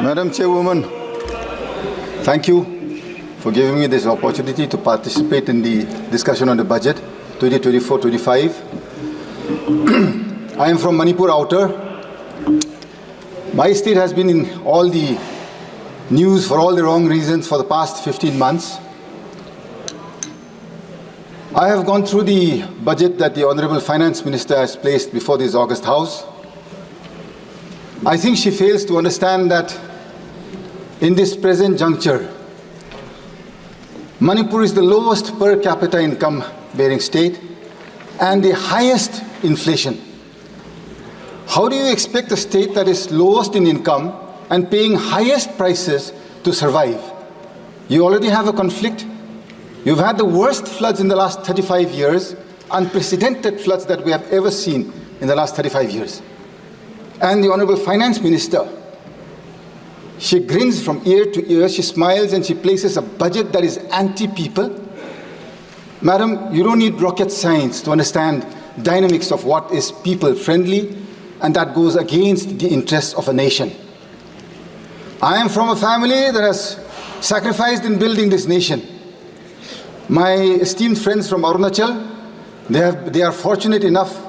Madam Chairwoman, thank you for giving me this opportunity to participate in the discussion on the budget 2024-25. I am from Manipur Outer. My state has been in all the news for all the wrong reasons for the past 15 months. I have gone through the budget that the Honorable Finance Minister has placed before this August House. I think she fails to understand that in this present juncture, Manipur is the lowest per capita income bearing state and the highest inflation. How do you expect a state that is lowest in income and paying highest prices to survive? You already have a conflict. You've had the worst floods in the last 35 years, unprecedented floods that we have ever seen in the last 35 years. And the Honorable Finance Minister, she grins from ear to ear, she smiles and she places a budget that is anti-people. Madam, you don't need rocket science to understand dynamics of what is people-friendly, and that goes against the interests of a nation. I am from a family that has sacrificed in building this nation. My esteemed friends from Arunachal, they are fortunate enough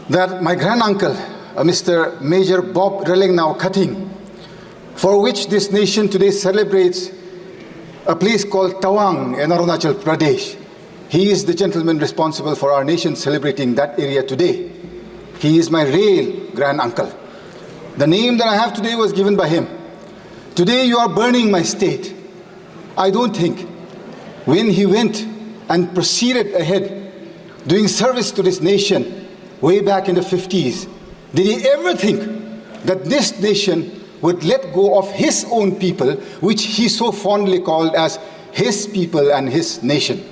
that my granduncle, Mr. Major Bob Relengnau Kating, for which this nation today celebrates a place called Tawang in Arunachal Pradesh. He is the gentleman responsible for our nation celebrating that area today. He is my real granduncle. The name that I have today was given by him. Today you are burning my state. I don't think when he went and proceeded ahead doing service to this nation way back in the 50s, did he ever think that this nation would let go of his own people, which he so fondly called as his people and his nation?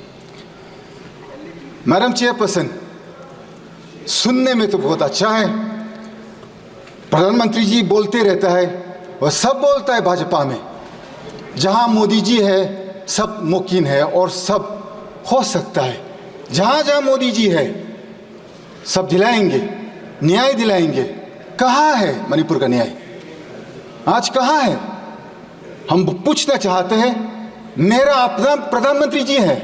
Madam Chairperson, सुनने में तो बहुत अच्छा है, प्रधानमंत्री जी बोलते रहता है, वह सब बोलता है भाजपा में, जहां मोदी जी है सब मुमकिन है और सब हो सकता है, जहां जहां मोदी जी है सब दिलाएंगे, न्याय दिलाएंगे. कहाँ है मणिपुर का न्याय? आज कहाँ है? हम पूछना चाहते हैं. मेरा अपना प्रधानमंत्री जी है,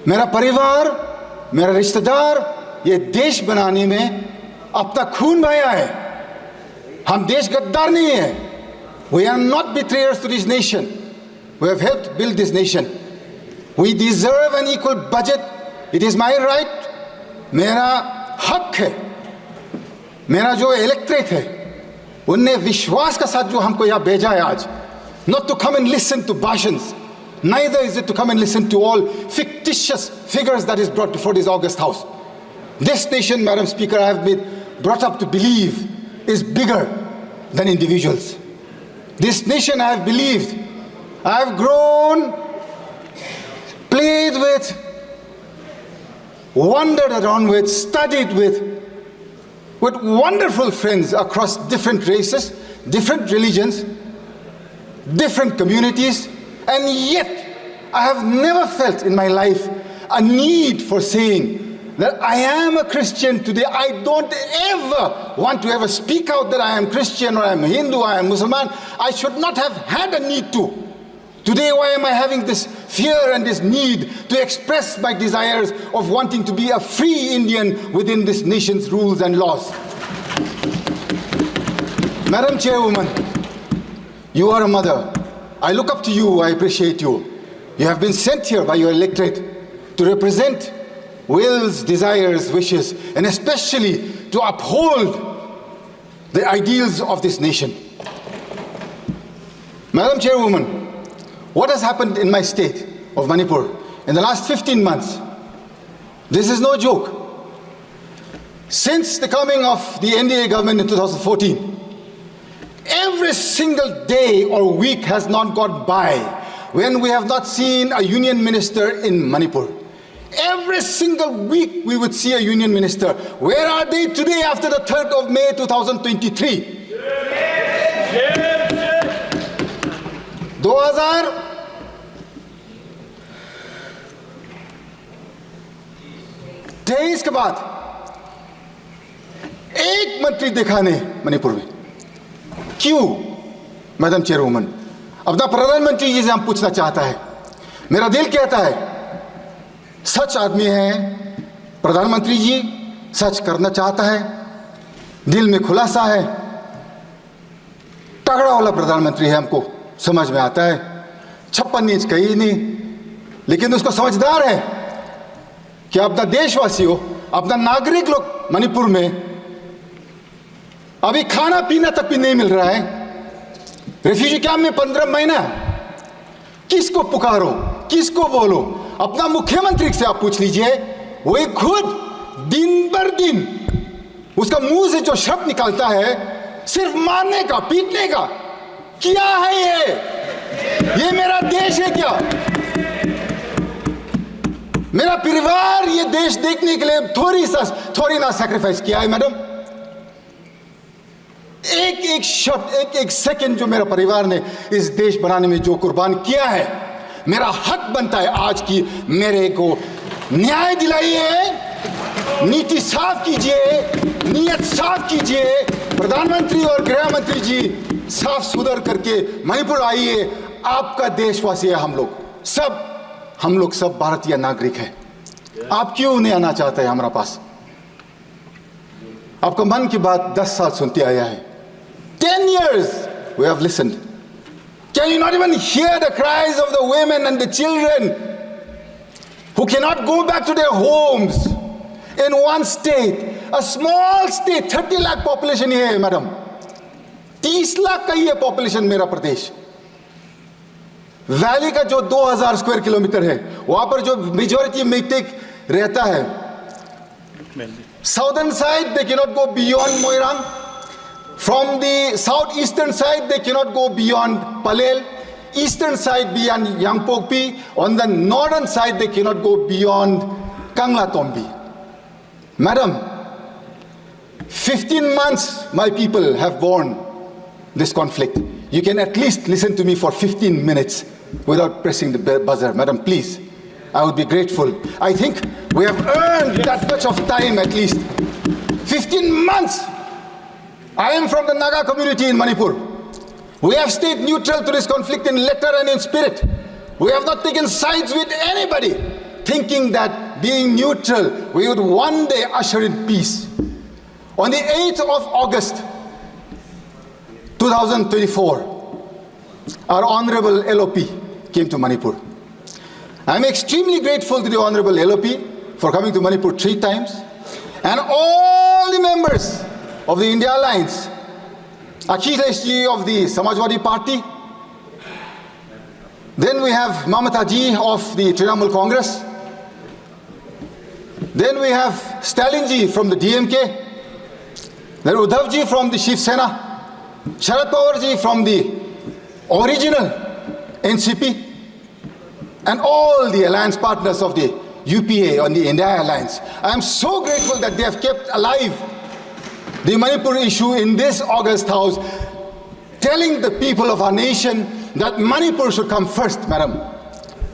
मेरा परिवार, मेरा रिश्तेदार ये देश बनाने में अपना खून बहाया है. हम देश गद्दार नहीं है. We are not betrayers to this nation. We have helped build this nation. We deserve an equal budget. It is my right. मेरा हक है. मेरा जो इलेक्ट्रेट है, उनने विश्वास का साथ जो हमको यहाँ भेजा है आज, not to come and listen to bhashans, neither is it to come and listen to all fictitious figures that is brought before this August House. This nation, Madam Speaker, I have been brought up to believe is bigger than individuals. This nation I have believed, I have grown, played with, wandered around with, studied with wonderful friends across different races, different religions, different communities, and yet I have never felt in my life a need for saying that I am a Christian today. I don't ever want to ever speak out that I am Christian or I am Hindu, I am Muslim. I should not have had a need to. Today, why am I having this fear and this need to express my desires of wanting to be a free Indian within this nation's rules and laws? Madam Chairwoman, you are a mother. I look up to you, I appreciate you. You have been sent here by your electorate to represent wills, desires, wishes, and especially to uphold the ideals of this nation. Madam Chairwoman, what has happened in my state of Manipur in the last 15 months? This is no joke. Since the coming of the NDA government in 2014, every single day or week has not gone by when we have not seen a union minister in Manipur. Every single week we would see a union minister. Where are they today after the 3rd of May 2023? 2023 के बाद एक मंत्री देखा नहीं मणिपुर में. क्यों madam चेयरवुमन? अपना प्रधानमंत्री जी से हम पूछना चाहता है। मेरा दिल कहता है सच आदमी है प्रधानमंत्री जी, सच करना चाहता है, दिल में खुलासा है, तगड़ा वाला प्रधानमंत्री है, हमको समझ में आता है। 56 इंच कहीं नहीं, लेकिन उसको समझदार है कि अपना देशवासियों, अपना नागरिक लोग मणिपुर में अभी खाना पीना तक भी नहीं मिल रहा है। रेफ्यूजी कैंप में 15 महीना, किसको पुकारो, किसको बोलो? अपना मुख्यमंत्री से आप पूछ लीजिए, वही खुद दिन भर दिन उसका मुंह से जो शब्द निकलता है सिर्फ मारने का, पीटने का। क्या है ये मेरा देश है क्या? मेरा परिवार ये देश देखने के लिए थोड़ी ना सैक्रिफाइस किया है मैडम। एक शब्द, एक सेकंड जो मेरा परिवार ने इस देश बनाने में जो कुर्बान किया है, मेरा हक बनता है आज की मेरे को न्याय दिलाइए, नीति साफ कीजिए, नीयत साफ कीजिए। प्रधानमंत्री और गृह मंत्री जी साफ सुधर करके मणिपुर आइए। आपका देशवासी है हम लोग सब भारतीय नागरिक हैं। आप क्यों नहीं आना चाहते हैं हमारा पास? आपका मन की बात 10 साल सुनते आया है। 10 years we have listened. Can you not even hear the cries of the women and the children who cannot go back to their homes in one state, a small state, 30 lakh population here, madam. 30 lakh का ही है population मेरा प्रदेश। Valley का जो 2000 square kilometre है, वहां पर जो majority Meitei रहता है, southern side they cannot go beyond Moirang, from the south eastern side they cannot go beyond Palel, eastern side beyond Yangpokpi, on the northern side they cannot go beyond Kanglatombi. Madam, 15 months my people have borne this conflict. You can at least listen to me for 15 minutes without pressing the buzzer. Madam, please, I would be grateful. I think we have earned that much of time at least. 15 months. I am from the Naga community in Manipur. We have stayed neutral to this conflict in letter and in spirit. We have not taken sides with anybody, thinking that being neutral, we would one day usher in peace. On the 8th of August, 2024, our Honorable LOP came to Manipur. I'm extremely grateful to the Honorable LOP for coming to Manipur 3 times, and all the members of the India Alliance, Akhilesh ji of the Samajwadi Party, then we have Mamata ji of the Trinamool Congress, then we have Stalin ji from the DMK, then Uddhav ji from the Shiv Sena, Sharad Pawar ji from the original NCP, and all the alliance partners of the UPA on the India Alliance. I am so grateful that they have kept alive the Manipur issue in this August House, telling the people of our nation that Manipur should come first, madam.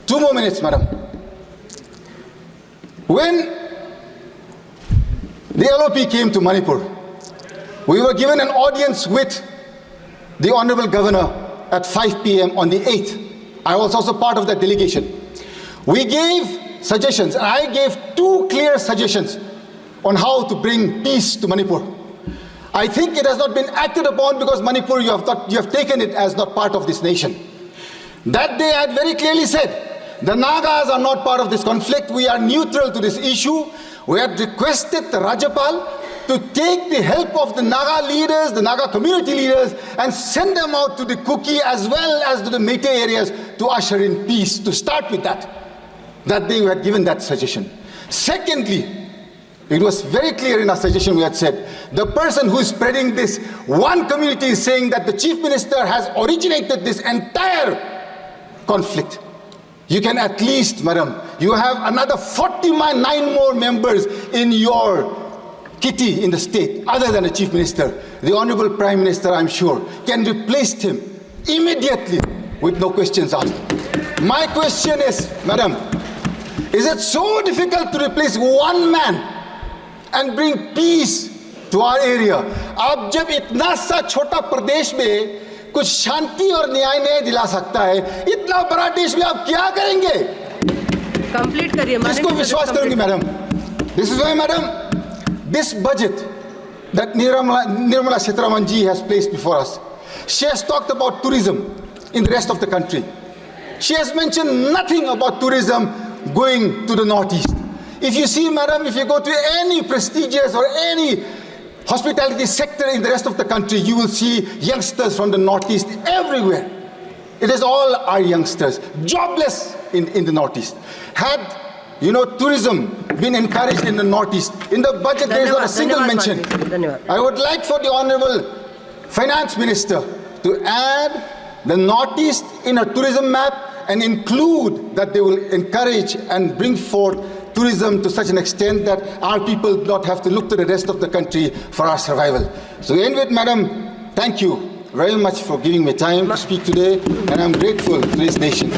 2 more minutes, madam. When the LOP came to Manipur, we were given an audience with the Honorable Governor at 5 p.m. on the 8th. I was also part of that delegation. We gave suggestions, and I gave 2 clear suggestions on how to bring peace to Manipur. I think it has not been acted upon because Manipur, you have taken it as not part of this nation. That day I had very clearly said, the Nagas are not part of this conflict. We are neutral to this issue. We had requested the Rajapal to take the help of the Naga leaders, the Naga community leaders, and send them out to the Kuki as well as to the Meitei areas to usher in peace, to start with that. That day we had given that suggestion. Secondly, it was very clear in our suggestion we had said, the person who is spreading this, one community is saying that the Chief Minister has originated this entire conflict. You can at least, madam, you have another 49 more members in your kitty in the state, other than the Chief Minister. The Honorable Prime Minister, I'm sure, can replace him immediately with no questions asked. My question is, madam, is it so difficult to replace one man and bring peace to our area. आप जब इतना सा छोटा प्रदेश में कुछ शांति और न्याय नहीं दिला सकता है, इतना बड़ा देश में आप क्या करेंगे? कंप्लीट करिए। किसको विश्वास करूंगी madam? This is why, madam, this budget that Nirmala Sitharaman ji has placed before us, she has talked about tourism in the rest of the country. She has mentioned nothing about tourism going to the northeast. If you see, madam, if you go to any prestigious or any hospitality sector in the rest of the country, you will see youngsters from the northeast everywhere. It is all our youngsters, jobless in the northeast. Had tourism been encouraged in the northeast, in the budget there is not a single mention. I would like for the Honorable Finance Minister to add the northeast in a tourism map and include that they will encourage and bring forth tourism to such an extent that our people do not have to look to the rest of the country for our survival. So end with, madam, thank you very much for giving me time to speak today, and I'm grateful to this nation.